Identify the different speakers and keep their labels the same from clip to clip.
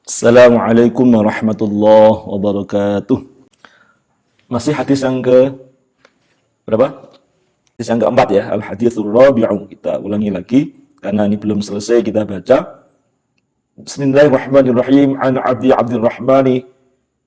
Speaker 1: Assalamualaikum warahmatullahi wabarakatuh. Masih hadis yang ke berapa? Hadis yang keempat ya, al-haditsul rabi'u. Kita ulangi lagi karena ini belum selesai kita baca. Bismillahirrahmanirrahim. An Abi Abdurrahmani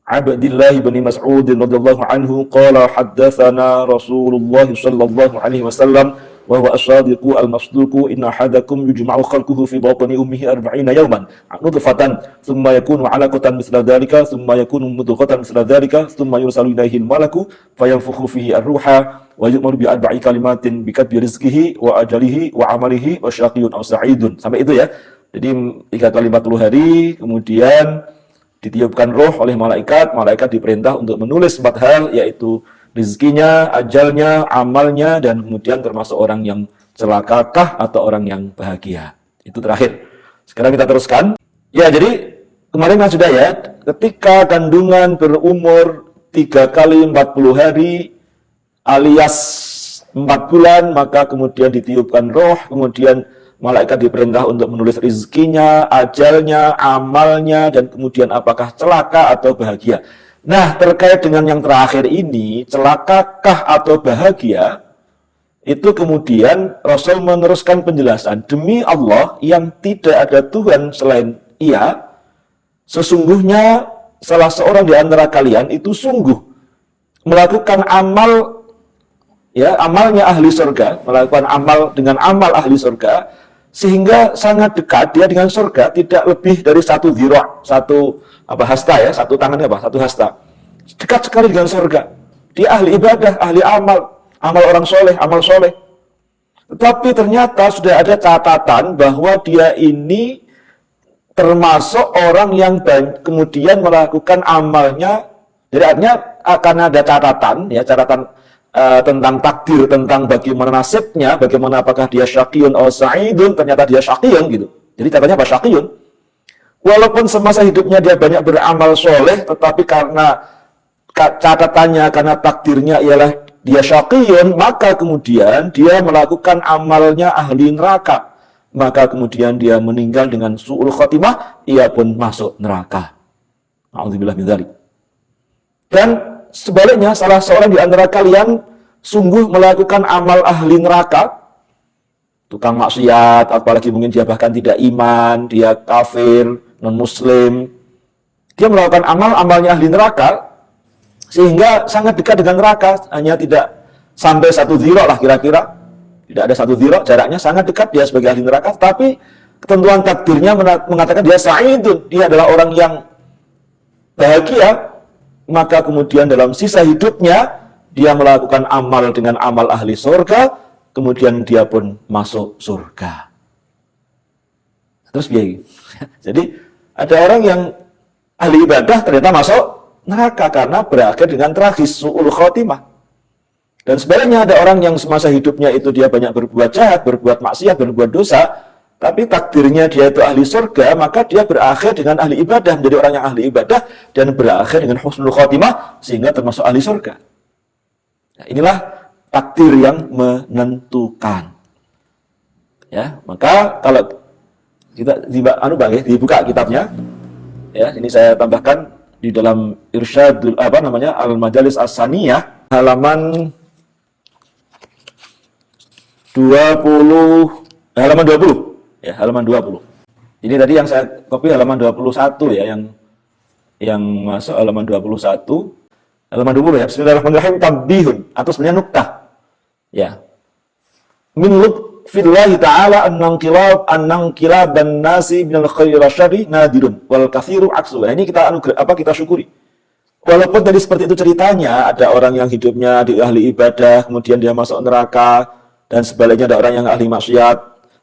Speaker 1: Abdillah bin Mas'ud radhiyallahu anhu qala haddatsana Rasulullah sallallahu alaihi wasallam wa huwa as-sadiqu al-masduqu inna ahadakum yujma'u khalquhu fi batni ummihi 40 yawman nutfatan thumma yakunu 'alaqatan mithla dhalika thumma yakunu mudghatan mithla dhalika thumma yursalu ilayhi al-malaku fayanfukhu fihi ar-ruha wa yu'maru bi arba'i kalimatin bi kadbi rizqihi wa ajalihi wa 'amalihi wa syaqiyyun aw sa'idun. Sampai itu ya. Jadi 3 kali 40 hari kemudian ditiupkan roh oleh malaikat. Malaikat diperintah untuk menulis 4 hal, yaitu rizkinya, ajalnya, amalnya, dan kemudian termasuk orang yang celakakah atau orang yang bahagia. Itu terakhir. Sekarang kita teruskan. Ya, jadi kemarin kan sudah ya, ketika kandungan berumur 3 kali 40 hari alias 4 bulan, maka kemudian ditiupkan roh, kemudian malaikat diperintah untuk menulis rizkinya, ajalnya, amalnya, dan kemudian apakah celaka atau bahagia. Nah, terkait dengan yang terakhir ini, celakakah atau bahagia, itu kemudian Rasul meneruskan penjelasan. Demi Allah yang tidak ada Tuhan selain Ia, sesungguhnya salah seorang di antara kalian itu sungguh melakukan amal, ya, amalnya ahli surga, melakukan amal dengan amal ahli surga, sehingga sangat dekat dia dengan surga, tidak lebih dari 1 dhira', 1 hasta ya, 1 tangannya 1 hasta. Dekat sekali dengan surga. Dia ahli ibadah, ahli amal, amal orang soleh, amal soleh. Tetapi ternyata sudah ada catatan bahwa dia ini termasuk orang yang kemudian melakukan amalnya. Jadi artinya akan ada catatan, ya, catatan tentang takdir, tentang bagaimana nasibnya, bagaimana apakah dia syaqiyun atau sa'idun. Ternyata dia syaqiyun gitu. Jadi katanya apa? Syaqiyun. Walaupun semasa hidupnya dia banyak beramal soleh, tetapi karena catatannya, karena takdirnya ialah dia syaqiyun, maka kemudian dia melakukan amalnya ahli neraka. Maka kemudian dia meninggal dengan su'ul khotimah, ia pun masuk neraka. A'udzubillah min dzalik. Dan sebaliknya, salah seorang di antara kalian sungguh melakukan amal ahli neraka, tukang maksiat, apalagi mungkin dia bahkan tidak iman, dia kafir, non-muslim, dia melakukan amalnya ahli neraka, sehingga sangat dekat dengan neraka, hanya tidak sampai 1 dhira' lah kira-kira, tidak ada 1 dhira', jaraknya sangat dekat dia sebagai ahli neraka, tapi ketentuan takdirnya mengatakan dia sa'idun, dia adalah orang yang bahagia. Maka kemudian dalam sisa hidupnya dia melakukan amal dengan amal ahli surga, kemudian dia pun masuk surga. Terus biaya. Jadi ada orang yang ahli ibadah ternyata masuk neraka karena berakhir dengan tragis, su'ul khotimah. Dan sebaliknya ada orang yang semasa hidupnya itu dia banyak berbuat jahat, berbuat maksiat, berbuat dosa, tapi takdirnya dia itu ahli surga, maka dia berakhir dengan ahli ibadah, menjadi orang yang ahli ibadah, dan berakhir dengan husnul khotimah, sehingga termasuk ahli surga. Nah, inilah takdir yang menentukan. Ya, maka kalau kita dibuka kitabnya, ya, ini saya tambahkan di dalam Irsyadul Al-Majalis As-Saniyah halaman 20 ya, halaman 20. Ini tadi yang saya copy halaman 21 ya, yang masuk halaman 21. Halaman 20 ya. Bismillahirrahmanirrahim, tambihun atau sebenarnya nuktah. Ya. Min lutfillahi ta'ala annangkilaban nasi minal khairi syarri nadirun wal kathiru aksu. Nah, ini kita syukuri. Walaupun tadi seperti itu ceritanya, ada orang yang hidupnya di ahli ibadah, kemudian dia masuk neraka, dan sebaliknya ada orang yang ahli maksiat,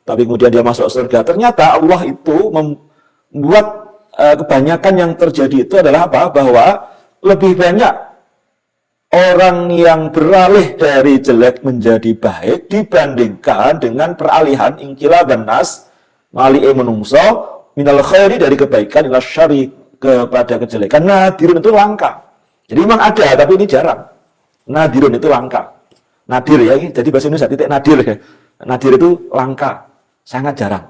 Speaker 1: tapi kemudian dia masuk surga. Ternyata Allah itu membuat kebanyakan yang terjadi itu adalah apa? Bahwa lebih banyak orang yang beralih dari jelek menjadi baik dibandingkan dengan peralihan inqilaban nas mali'e menungso minal khairi, dari kebaikan, ila syari, kepada kejelekan. Nadirun itu langka. Jadi memang ada, tapi ini jarang. Nadirun itu langka. Nadir ya, jadi bahasa Indonesia titik nadir ya. Nadir itu langka, sangat jarang.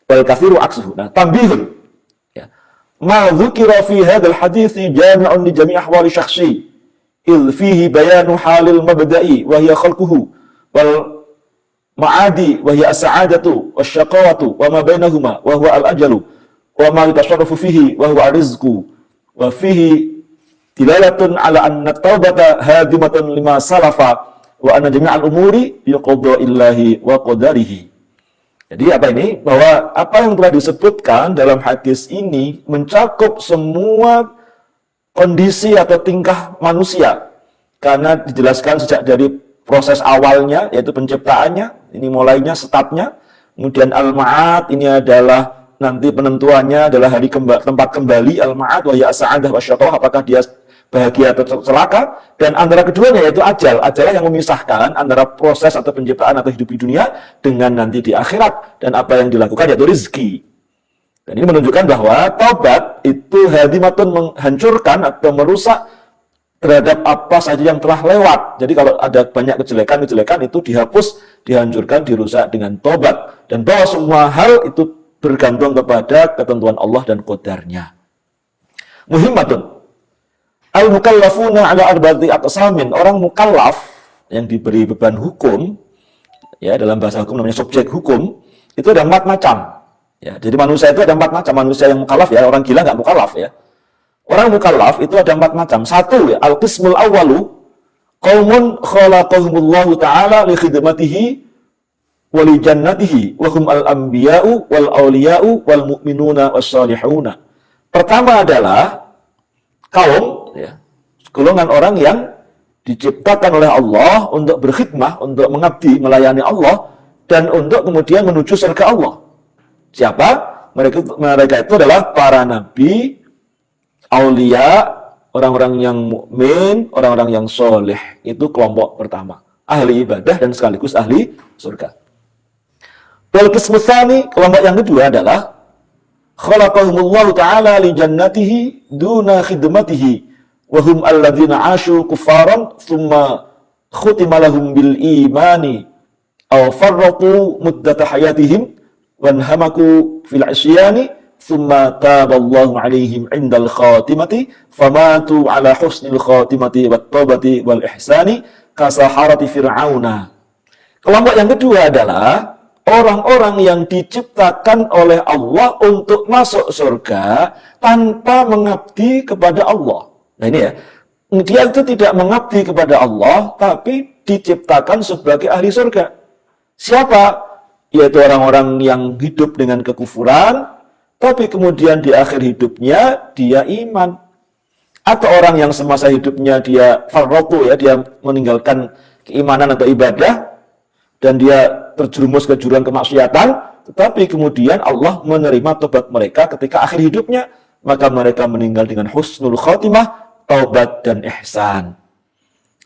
Speaker 1: Wal kathiru aksuhu. Nah, tambihun. Ya. ma dzukira fi hadzal hadits jami'un li jami' ahwali syakhsi idh fihi bayanu halil mabda'i wa hiya khalquhu wal ma'adi wa hiya as-sa'adatu wasyaqawatu wa ma bainahuma wa huwa al-ajalu wa ma yatasarrafu fihi wa huwa ar-rizqu wa fihi dilalatun ala anna taubata hadimatun lima salafa wa anna jami'al umuri biqada'illahi wa qadarihi. Jadi apa ini? Bahwa apa yang telah disebutkan dalam hadis ini mencakup semua kondisi atau tingkah manusia. Karena dijelaskan sejak dari proses awalnya, yaitu penciptaannya, ini mulainya, startnya. Kemudian al-ma'ad, ini adalah nanti penentuannya adalah hari tempat kembali, al-ma'ad, wa ya as-sa'adah wa syaqawah, apakah dia bahagia atau celaka, dan antara keduanya yaitu ajal. Ajalah yang memisahkan antara proses atau penciptaan atau hidup di dunia dengan nanti di akhirat, dan apa yang dilakukan yaitu rizki. Dan ini menunjukkan bahwa taubat itu hadimatun, menghancurkan atau merusak terhadap apa saja yang telah lewat. Jadi kalau ada banyak kejelekan itu dihapus, dihancurkan, dirusak dengan taubat. Dan bahwa semua hal itu bergantung kepada ketentuan Allah dan qadarnya. Muhimmatun al-mukallafuna ala arba'ati aqsamin. Orang mukallaf yang diberi beban hukum, ya dalam bahasa hukum namanya subjek hukum, itu ada 4 macam. Ya, jadi manusia itu ada 4 macam. Manusia yang mukallaf, ya, orang gila nggak mukallaf, ya. Orang mukallaf itu ada 4 macam. Satu, ya, al-qismul awwalu qaumun khalaqahumullahu ta'ala li khidmatihi wa li jannatihi wa hum al-anbiya'u wal awliya'u wal mu'minuna was salihuna. Pertama adalah kaum, ya, golongan orang yang diciptakan oleh Allah untuk berkhidmah, untuk mengabdi, melayani Allah, dan untuk kemudian menuju surga Allah. Siapa? Mereka itu adalah para nabi, aulia, orang-orang yang mukmin, orang-orang yang soleh. Itu kelompok pertama, ahli ibadah dan sekaligus ahli surga. Wal qismu tsani, kelompok yang kedua adalah khalaqahumullahu ta'ala li jannatihi duna khidmatihi wa hum alladzina 'ashu kuffaran thumma khutima lahum bil imani aw farratu muddata hayatihim wanhamaku fil 'isyani thumma taballahu 'alaihim 'indal khatimati famatu 'ala husnil khatimati wat taubati wal ihsani kasaharati fir'auna. Kelompok yang kedua adalah orang-orang yang diciptakan oleh Allah untuk masuk surga tanpa mengabdi kepada Allah. Nah ini ya, dia itu tidak mengabdi kepada Allah, tapi diciptakan sebagai ahli surga. Siapa? Yaitu orang-orang yang hidup dengan kekufuran, tapi kemudian di akhir hidupnya dia iman. Atau orang yang semasa hidupnya dia farrotu, ya, dia meninggalkan keimanan atau ibadah, dan dia terjerumus ke jurang kemaksiatan, tetapi kemudian Allah menerima tobat mereka ketika akhir hidupnya, maka mereka meninggal dengan husnul khotimah, taubat dan ihsan.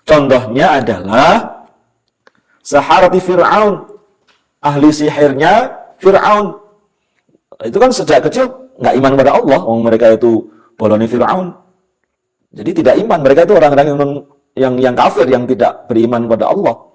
Speaker 1: Contohnya adalah saharati Fir'aun, ahli sihirnya Fir'aun. Itu kan sejak kecil nggak iman pada Allah, mereka itu boloni Fir'aun. Jadi tidak iman, mereka itu orang-orang yang kafir, yang tidak beriman pada Allah.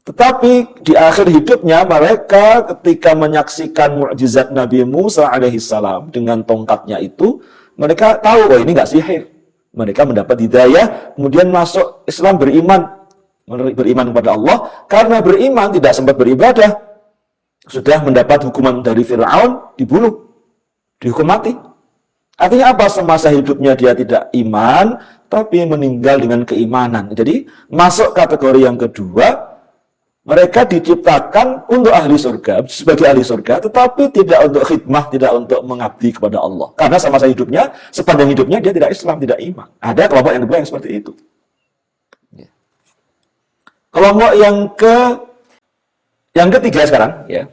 Speaker 1: Tetapi di akhir hidupnya mereka ketika menyaksikan mukjizat Nabi Musa alaihissalam dengan tongkatnya itu, mereka tahu bahwa ini nggak sihir. Mereka mendapat hidayah, kemudian masuk Islam, beriman kepada Allah. Karena beriman tidak sempat beribadah, sudah mendapat hukuman dari Fir'aun, dibunuh, dihukum mati. Artinya apa? Semasa hidupnya dia tidak iman, tapi meninggal dengan keimanan. Jadi masuk kategori yang kedua. Mereka diciptakan untuk ahli surga, sebagai ahli surga, tetapi tidak untuk khidmah, tidak untuk mengabdi kepada Allah. Karena semasa hidupnya, sepanjang hidupnya dia tidak Islam, tidak iman. Ada kelompok yang kedua yang seperti itu. Kelompok yang ketiga sekarang, ya.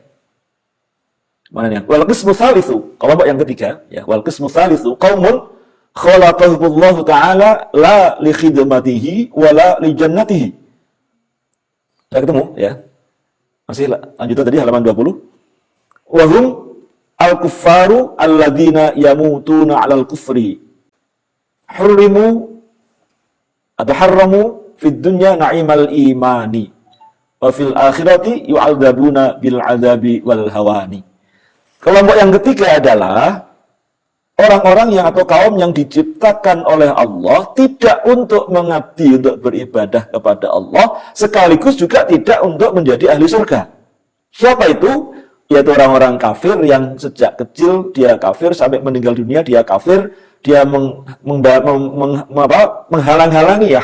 Speaker 1: Mana nih? Wal qismu tsalitsu, kelompok yang ketiga, ya. Wal qismu tsalitsu qaumun khalaqahumullahu ta'ala la li khidmatihi wa la li jannatihi. Sudah ketemu, ya. Masih lanjutan tadi halaman 20. Wahum al-kuffaru alladzina yamutuna 'alal kufri. Hurrimu atau harramu fid dunya na'imal imani wa fil akhirati yu'adzabuna bil 'adzabi wal hawani. Kelompok yang ketiga adalah orang-orang yang atau kaum yang diciptakan oleh Allah tidak untuk mengabdi, untuk beribadah kepada Allah, sekaligus juga tidak untuk menjadi ahli surga. Siapa itu? Yaitu orang-orang kafir yang sejak kecil dia kafir, sampai meninggal dunia dia kafir, dia menghalang-halangi, ya,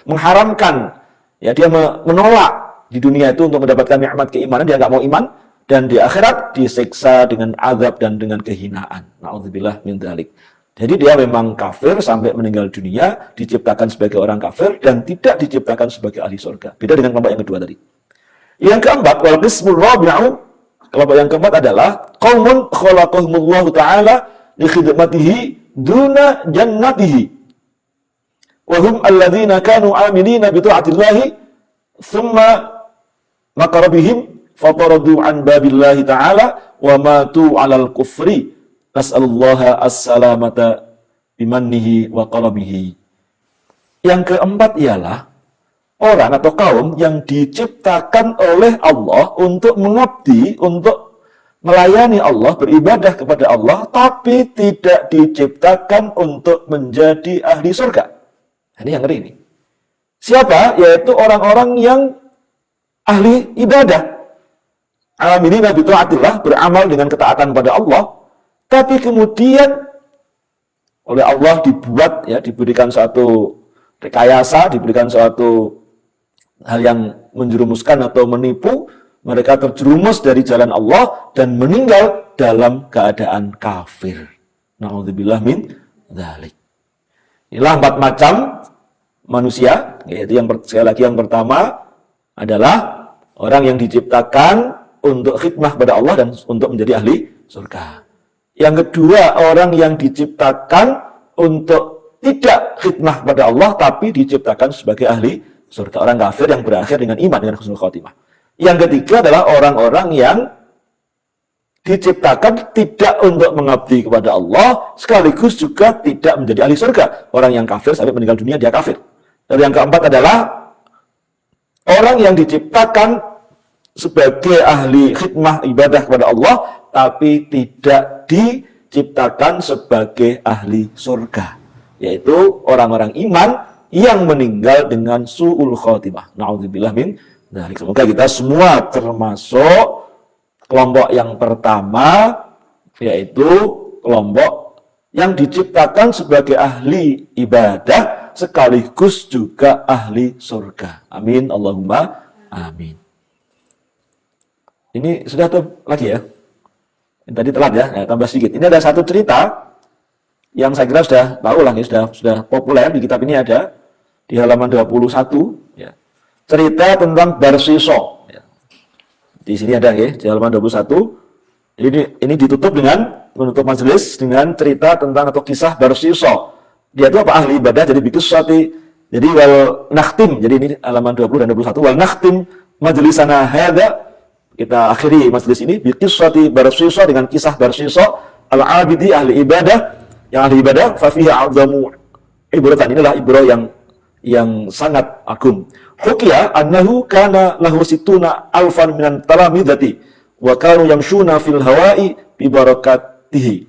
Speaker 1: mengharamkan, ya, dia menolak di dunia itu untuk mendapatkan nikmat keimanan, dia nggak mau iman, dan di akhirat disiksa dengan azab dan dengan kehinaan. Na'udzubillah min dzalik. Jadi dia memang kafir sampai meninggal dunia, diciptakan sebagai orang kafir dan tidak diciptakan sebagai ahli surga. Beda dengan kelompok yang kedua tadi. Yang keempat, wal qismul rabi'u, kelompok yang keempat adalah qaumun khalaqahumullahu ta'ala li khidmatihi duna jannatihi. Wa hum alladzina kanu 'amilina bi ta'atillahi thumma maqarabihim fataradu an babillahi ta'ala wa matu 'alal kufri nas'alullaha as-salamata bimannihi wa qaramihi. Yang keempat ialah orang atau kaum yang diciptakan oleh Allah untuk mengabdi, untuk melayani Allah, beribadah kepada Allah, tapi tidak diciptakan untuk menjadi ahli surga. Ini yang ngeri ini. Siapa? Yaitu orang-orang yang ahli ibadah. Amilina bi ta'atillah, beramal dengan ketaatan pada Allah, tapi kemudian oleh Allah dibuat, ya, diberikan suatu rekayasa, diberikan suatu hal yang menjerumuskan atau menipu, mereka terjerumus dari jalan Allah dan meninggal dalam keadaan kafir. Na'udzubillah min dzalik. Inilah 4 macam manusia, yaitu sekali lagi yang pertama adalah orang yang diciptakan untuk khidmah pada Allah dan untuk menjadi ahli surga. Yang kedua, orang yang diciptakan untuk tidak khidmah pada Allah tapi diciptakan sebagai ahli surga, orang kafir yang berakhir dengan iman, dengan husnul khotimah. Yang ketiga adalah orang-orang yang diciptakan tidak untuk mengabdi kepada Allah, sekaligus juga tidak menjadi ahli surga. Orang yang kafir sampai meninggal dunia dia kafir. Dan yang keempat adalah orang yang diciptakan sebagai ahli khidmah ibadah kepada Allah, tapi tidak diciptakan sebagai ahli surga, yaitu orang-orang iman yang meninggal dengan su'ul khotimah. Na'udzubillah min dzalik. Semoga kita semua termasuk kelompok yang pertama, yaitu kelompok yang diciptakan sebagai ahli ibadah sekaligus juga ahli surga. Amin. Allahumma amin. Ini sudah tuh lagi ya. Ini tadi telat ya, tambah sedikit. Ini ada satu cerita yang saya kira sudah tahu lah, sudah populer di kitab ini, ada di halaman 21 ya. Cerita tentang Barsiso ya. Di sini ada ya, di halaman 21. Ini ditutup dengan menutup majelis dengan cerita tentang atau kisah Barsiso. Dia itu apa? Ahli ibadah, jadi bikin sesuatu. Jadi wal nakhtim. Jadi ini halaman 20 dan 21. Wal nakhtim majlisana hadza. Kita akhiri majelis ini bikin sesuatu Barsiso dengan kisah Barsiso al-abidi, ahli ibadah, yang ahli ibadah fa fiha 'azamu ibratan. Inilah ibrah yang sangat agung. Hukiya annahu kana lahu situna alfan minan talamidati wa kanu yamshuna fil hawa'i bi barakatihi.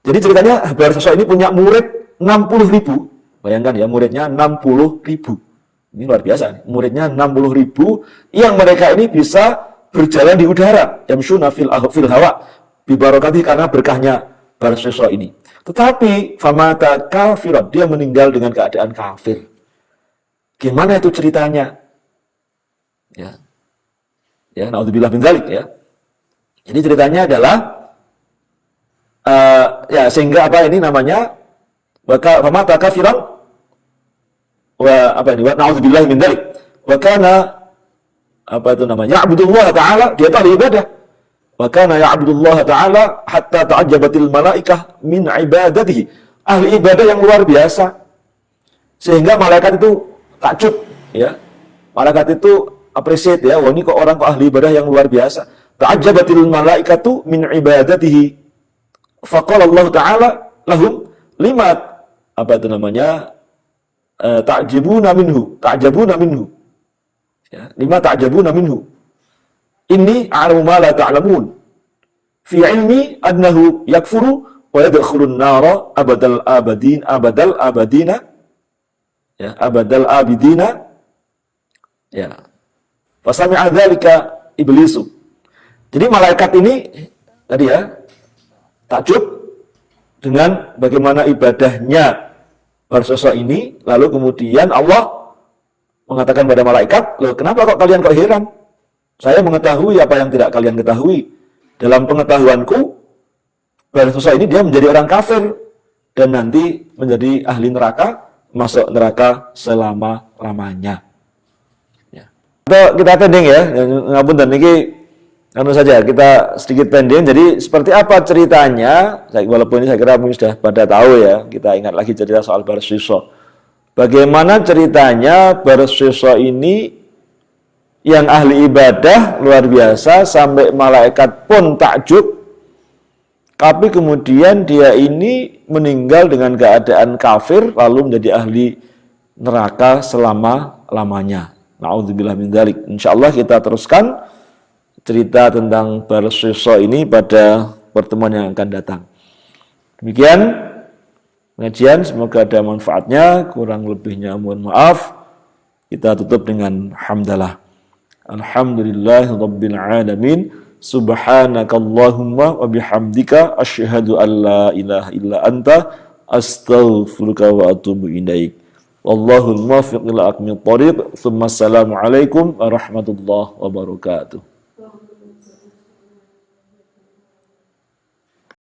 Speaker 1: Jadi ceritanya Barsiso ini punya murid 60.000. Bayangkan ya, muridnya 60.000. Ini luar biasa. Muridnya 60.000 yang mereka ini bisa berjalan di udara, yamshuna fil hawa bi barakatihi, karena berkahnya Barsiso ini. Tetapi famata kafiran, dia meninggal dengan keadaan kafir. Gimana itu ceritanya? Ya. Ya, naudzubillah min dzalik ya. Jadi ceritanya adalah ya, sehingga apa ini namanya? Famata kafiran wa apa ini? Wa naudzubillah min dzalik. Wa kana apa itu namanya? Ya'budullah ta'ala, dia ahli ibadah. Wa kana ya'budullah ta'ala hatta ta'ajjabatil malaikah min ibadatihi. Ahli ibadah yang luar biasa. Sehingga malaikat itu takjub ya. Malaikat itu appreciate ya, wah ini kok orang kok ahli ibadah yang luar biasa. Ta'ajjabatil malaikatu min ibadatihi. Faqala Allah Ta'ala lahum lima apa itu namanya? Ta'jabuna minhu. Ya, lima ta'jabuna minhu. Inni a'lamu ma la ta'lamun. Fi ilmi annahu yakfuru wa yadkhulun nara abadal abadina, ya, abadal abidina, ya. Fasami'a dzalika iblisu. Jadi malaikat ini tadi ya takjub dengan bagaimana ibadahnya bersosok ini, lalu kemudian Allah mengatakan pada malaikat, "Loh, kenapa kalian heran? Saya mengetahui apa yang tidak kalian ketahui. Dalam pengetahuanku, bersosok ini dia menjadi orang kafir dan nanti menjadi ahli neraka, masuk neraka selama-lamanya." Ya. Kita pending ya, ngapunten niki anu saja, kita sedikit pending. Jadi seperti apa ceritanya? Walaupun ini saya kira mungkin sudah pada tahu ya, kita ingat lagi cerita soal Barsiso. Bagaimana ceritanya Barsiso ini yang ahli ibadah luar biasa sampai malaikat pun takjub, tapi kemudian dia ini meninggal dengan keadaan kafir lalu menjadi ahli neraka selama-lamanya. Na'udzubillah min dzalik. Insyaallah kita teruskan cerita tentang Barsiso ini pada pertemuan yang akan datang. Demikian pengajian, semoga ada manfaatnya, kurang lebihnya mohon maaf. Kita tutup dengan hamdalah. Alhamdulillahirabbil alamin. Subhanakallahumma wa bihamdika asyhadu an la ilaha illa anta astaghfiruka wa atubu ilaik. Wallahul muwaffiq ila aqwamit thoriq. Assalamu alaikum warahmatullahi wabarakatuh.